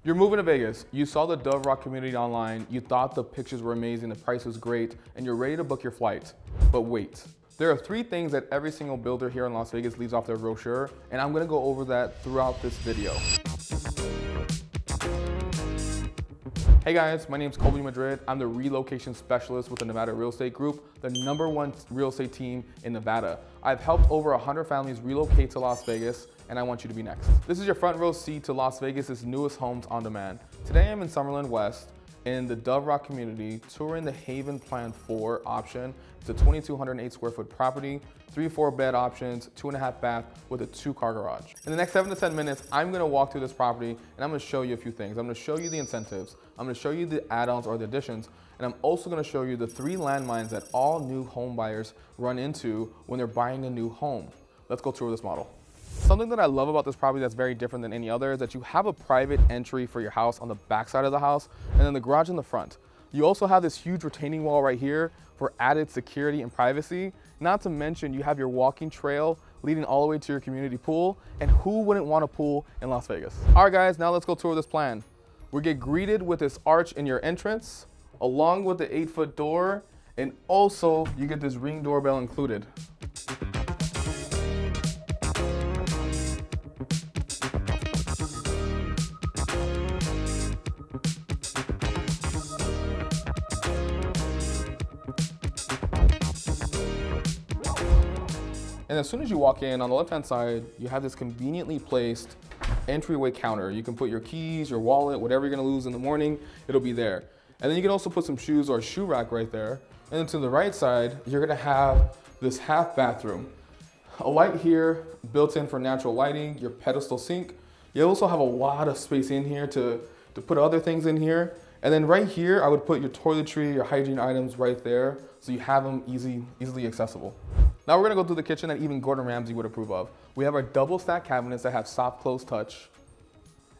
You're moving to Vegas. You saw the Dove Rock community online. You thought the pictures were amazing, the price was great, and you're ready to book your flight. But wait, there are 3 things that every single builder here in Las Vegas leaves off their brochure, and I'm gonna go over that throughout this video. Hey guys, my name is Colby Madrid. I'm the relocation specialist with the Nevada Real Estate Group, the #1 real estate team in Nevada. I've helped over 100 families relocate to Las Vegas, and I want you to be next. This is your front row seat to Las Vegas's newest homes on demand. Today I'm in Summerlin West in the Dove Rock community, touring the Haven Plan 4 option. It's a 2,208 square foot property, 3-4 bed options, 2.5 bath with a 2-car garage. In the next 7 to 10 minutes, I'm gonna walk through this property and I'm gonna show you a few things. I'm gonna show you the incentives, I'm gonna show you the add-ons or the additions, and I'm also gonna show you the 3 landmines that all new home buyers run into when they're buying a new home. Let's go tour this model. Something that I love about this property that's very different than any other is that you have a private entry for your house on the back side of the house and then the garage in the front. You also have this huge retaining wall right here for added security and privacy. Not to mention you have your walking trail leading all the way to your community pool, and who wouldn't want a pool in Las Vegas? All right guys, now let's go tour this plan. We get greeted with this arch in your entrance, along with the 8-foot door, and also you get this Ring doorbell included. And as soon as you walk in, on the left-hand side, you have this conveniently placed entryway counter. You can put your keys, your wallet, whatever you're gonna lose in the morning, it'll be there. And then you can also put some shoes or a shoe rack right there. And then to the right side, you're gonna have this half bathroom. A light here, built in for natural lighting, your pedestal sink. You also have a lot of space in here to put other things in here. And then right here, I would put your toiletry, your hygiene items right there, so you have them easily accessible. Now we're gonna go through the kitchen that even Gordon Ramsay would approve of. We have our double stack cabinets that have soft close touch.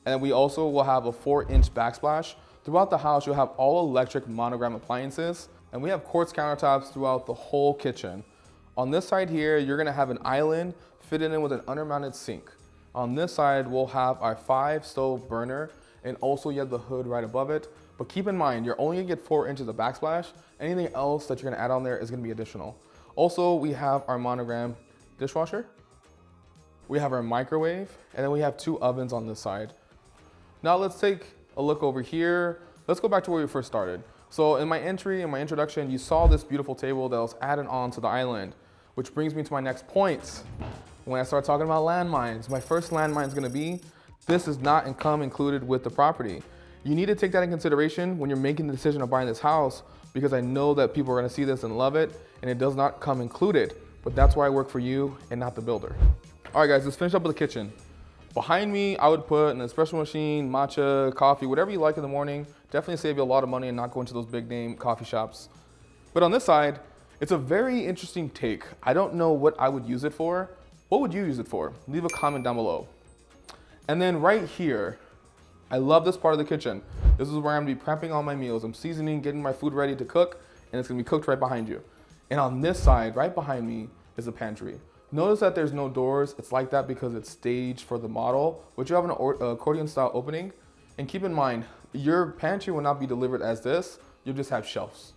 And then we also will have a 4-inch backsplash. Throughout the house, you'll have all electric Monogram appliances. And we have quartz countertops throughout the whole kitchen. On this side here, you're gonna have an island fitted in with an undermounted sink. On this side, we'll have our 5-stove burner, and also you have the hood right above it. But keep in mind, you're only gonna get 4 inches of backsplash. Anything else that you're gonna add on there is gonna be additional. Also, we have our Monogram dishwasher. We have our microwave, and then we have 2 ovens on this side. Now let's take a look over here. Let's go back to where we first started. So in my introduction, you saw this beautiful table that was added on to the island, which brings me to my next point. When I start talking about landmines, my first landmine is gonna be, this is not income included with the property. You need to take that in consideration when you're making the decision of buying this house, because I know that people are gonna see this and love it, and it does not come included, but that's why I work for you and not the builder. All right guys, let's finish up with the kitchen. Behind me, I would put an espresso machine, matcha, coffee, whatever you like in the morning. Definitely save you a lot of money and not go into those big name coffee shops. But on this side, it's a very interesting take. I don't know what I would use it for. What would you use it for? Leave a comment down below. And then right here, I love this part of the kitchen. This is where I'm gonna be prepping all my meals. I'm seasoning, getting my food ready to cook, and it's gonna be cooked right behind you. And on this side, right behind me, is the pantry. Notice that there's no doors. It's like that because it's staged for the model, but you have an accordion style opening. And keep in mind, your pantry will not be delivered as this, you'll just have shelves.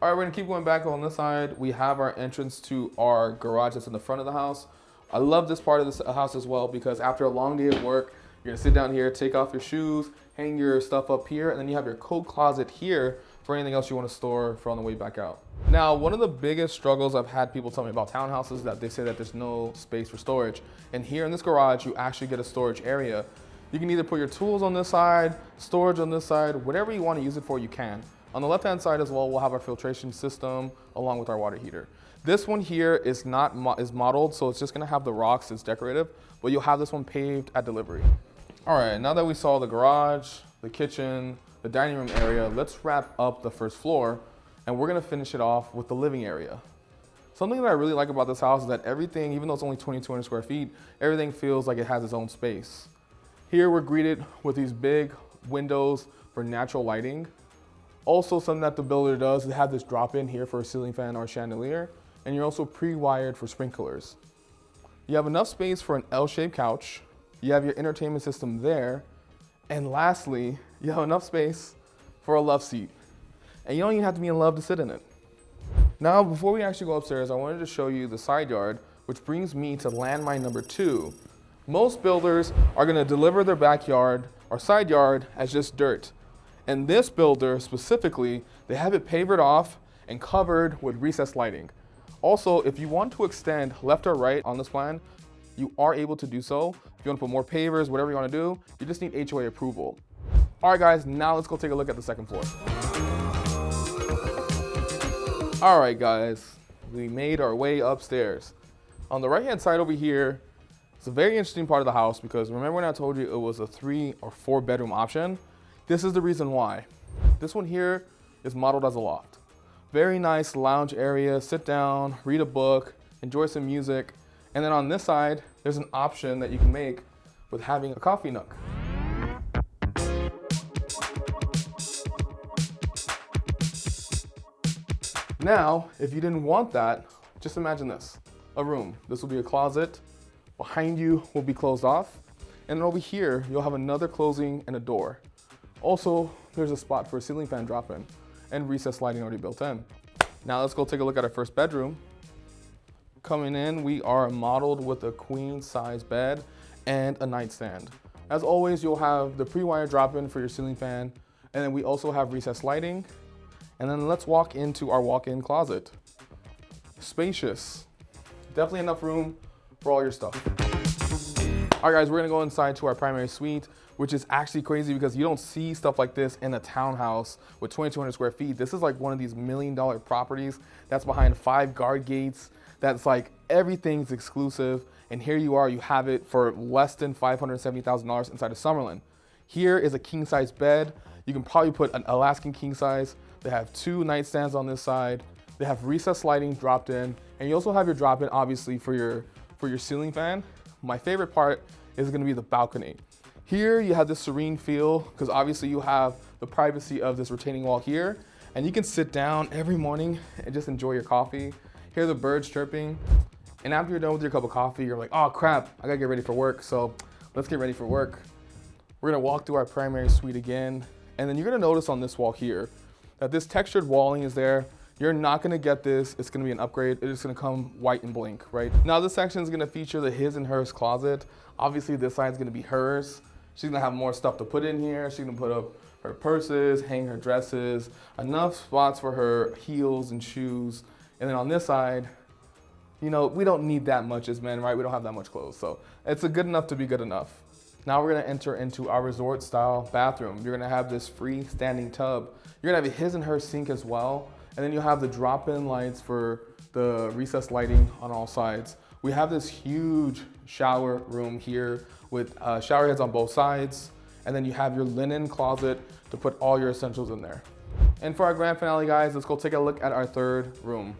All right, we're gonna keep going back on this side. We have our entrance to our garage that's in the front of the house. I love this part of this house as well because after a long day of work, you're gonna sit down here, take off your shoes, hang your stuff up here, and then you have your coat closet here for anything else you wanna store for on the way back out. Now, one of the biggest struggles I've had people tell me about townhouses is that they say that there's no space for storage. And here in this garage, you actually get a storage area. You can either put your tools on this side, storage on this side, whatever you wanna use it for, you can. On the left-hand side as well, we'll have our filtration system along with our water heater. This one here is modeled, so it's just gonna have the rocks, it's decorative, but you'll have this one paved at delivery. All right, now that we saw the garage, the kitchen, the dining room area, let's wrap up the first floor, and we're gonna finish it off with the living area. Something that I really like about this house is that everything, even though it's only 2,200 square feet, everything feels like it has its own space. Here we're greeted with these big windows for natural lighting. Also, something that the builder does is have this drop in here for a ceiling fan or chandelier, and you're also pre-wired for sprinklers. You have enough space for an L-shaped couch. You have your entertainment system there, And lastly, you have enough space for a love seat. And you don't even have to be in love to sit in it. Now, before we actually go upstairs, I wanted to show you the side yard, which brings me to landmine number 2. Most builders are gonna deliver their backyard or side yard as just dirt. And this builder specifically, they have it pavered off and covered with recessed lighting. Also, if you want to extend left or right on this plan, you are able to do so. If you want to put more pavers, whatever you want to do, you just need HOA approval. All right, guys, now let's go take a look at the second floor. All right, guys, we made our way upstairs. On the right-hand side over here, it's a very interesting part of the house because remember when I told you it was a 3 or 4 bedroom option? This is the reason why. This one here is modeled as a loft. Very nice lounge area, sit down, read a book, enjoy some music. And then on this side, there's an option that you can make with having a coffee nook. Now, if you didn't want that, just imagine this, a room. This will be a closet. Behind you will be closed off. And then over here, you'll have another closing and a door. Also, there's a spot for a ceiling fan drop-in and recessed lighting already built in. Now let's go take a look at our first bedroom. Coming in, we are modeled with a queen size bed and a nightstand. As always, you'll have the pre-wire drop-in for your ceiling fan, and then we also have recessed lighting. And then let's walk into our walk-in closet. Spacious. Definitely enough room for all your stuff. All right, guys, we're gonna go inside to our primary suite, which is actually crazy because you don't see stuff like this in a townhouse with 2,200 square feet. This is like one of these $1 million properties that's behind 5 guard gates. That's like everything's exclusive. And here you are, you have it for less than $570,000 inside of Summerlin. Here is a king size bed. You can probably put an Alaskan king size. They have 2 nightstands on this side. They have recessed lighting dropped in. And you also have your drop in obviously for your ceiling fan. My favorite part is gonna be the balcony. Here you have this serene feel because obviously you have the privacy of this retaining wall here. And you can sit down every morning and just enjoy your coffee. Hear the birds chirping, and after you're done with your cup of coffee, you're like, oh crap, I gotta get ready for work, so let's get ready for work. We're gonna walk through our primary suite again, and then you're gonna notice on this wall here that this textured walling is there. You're not gonna get this, it's gonna be an upgrade. It's gonna come white and blank, right? Now this section is gonna feature the his and hers closet. Obviously this side's gonna be hers. She's gonna have more stuff to put in here. She's gonna put up her purses, hang her dresses, enough spots for her heels and shoes. And then on this side, you know, we don't need that much as men, right? We don't have that much clothes. So it's good enough to be good enough. Now we're gonna enter into our resort style bathroom. You're gonna have this freestanding tub. You're gonna have a his and her sink as well. And then you'll have the drop-in lights for the recessed lighting on all sides. We have this huge shower room here with shower heads on both sides. And then you have your linen closet to put all your essentials in there. And for our grand finale, guys, let's go take a look at our third room.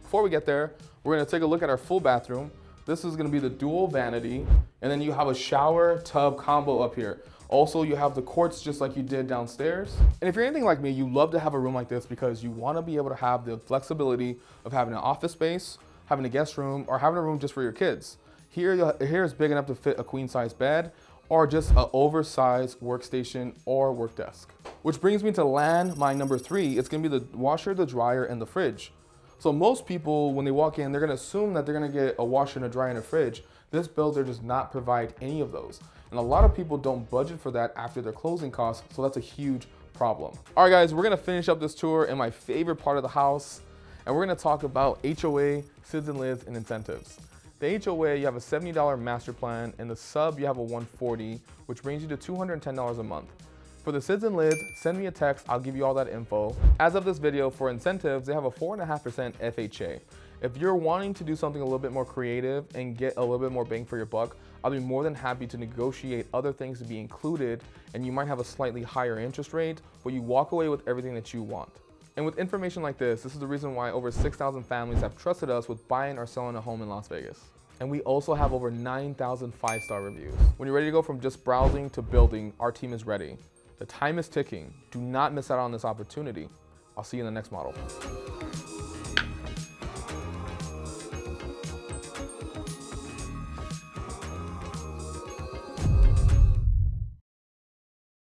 Before we get there, we're gonna take a look at our full bathroom. This is gonna be the dual vanity, and then you have a shower tub combo up here. Also, you have the quartz just like you did downstairs. And if you're anything like me, you love to have a room like this because you wanna be able to have the flexibility of having an office space, having a guest room, or having a room just for your kids. Here is big enough to fit a queen size bed, or just an oversized workstation or work desk. Which brings me to landmine number 3. It's gonna be the washer, the dryer, and the fridge. So most people, when they walk in, they're gonna assume that they're gonna get a washer and a dryer and a fridge. This builder does not provide any of those. And a lot of people don't budget for that after their closing costs, so that's a huge problem. All right, guys, we're gonna finish up this tour in my favorite part of the house, and we're gonna talk about HOA, SIDS and LIDs, and incentives. The HOA, you have a $70 master plan, and the sub, you have a $140, which brings you to $210 a month. For the SIDS and LIDs, send me a text, I'll give you all that info. As of this video, for incentives, they have a 4.5% FHA. If you're wanting to do something a little bit more creative and get a little bit more bang for your buck, I'll be more than happy to negotiate other things to be included, and you might have a slightly higher interest rate, but you walk away with everything that you want. And with information like this is the reason why over 6,000 families have trusted us with buying or selling a home in Las Vegas. And we also have over 9,000 5-star reviews. When you're ready to go from just browsing to building, our team is ready. The time is ticking. Do not miss out on this opportunity. I'll see you in the next model.